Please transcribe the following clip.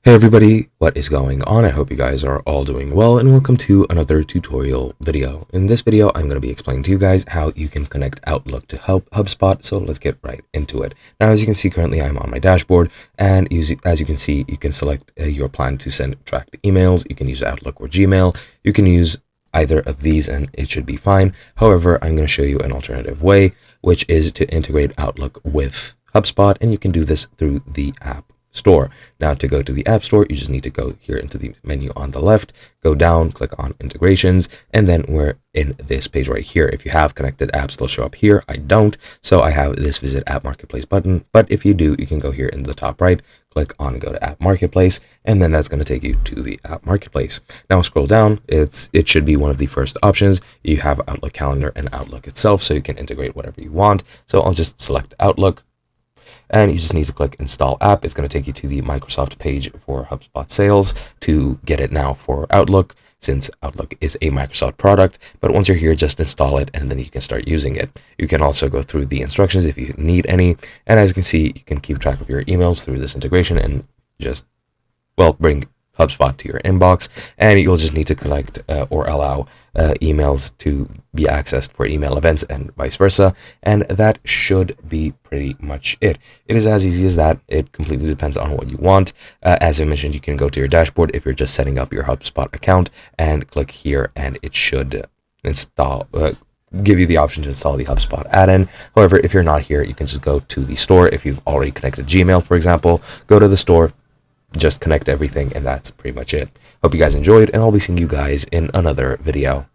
Hey everybody, what is going on? I hope you guys are all doing well, and welcome to another tutorial video. In this video, I'm going to be explaining to you guys how you can connect Outlook to HubSpot, so let's get right into it. Now, as you can see, currently I'm on my dashboard, and as you can see, you can select your plan to send tracked emails. You can use Outlook or Gmail. You can use either of these and it should be fine. However, I'm going to show you an alternative way, which is to integrate Outlook with HubSpot, and you can do this through the app store. Now, to go to the app store, you just need to go here into the menu on the left, go down, click on integrations, and then we're in this page right here. If you have connected apps, they'll show up here. I don't, so I have this visit app marketplace button, but if you do, you can go here in the top right, click on go to app marketplace, and then that's going to take you to the app marketplace. Now scroll down, it should be one of the first options. You have Outlook calendar and Outlook itself, so you can integrate whatever you want. So I'll just select Outlook, and you just need to click install app. It's going to take you to the Microsoft page for HubSpot sales to get it now for Outlook, since Outlook is a Microsoft product. But once you're here, just install it and then you can start using it. You can also go through the instructions if you need any. And as you can see, you can keep track of your emails through this integration and just, well, bring HubSpot to your inbox, and you'll just need to collect or allow emails to be accessed for email events and vice versa, and that should be pretty much it. It is as easy as that. It completely depends on what you want. As I mentioned, you can go to your dashboard if you're just setting up your HubSpot account and click here, and it should install give you the option to install the HubSpot add-in. However, if you're not here, you can just go to the store. If you've already connected Gmail, for example, go to the store, just connect everything, and that's pretty much it. Hope you guys enjoyed, and I'll be seeing you guys in another video.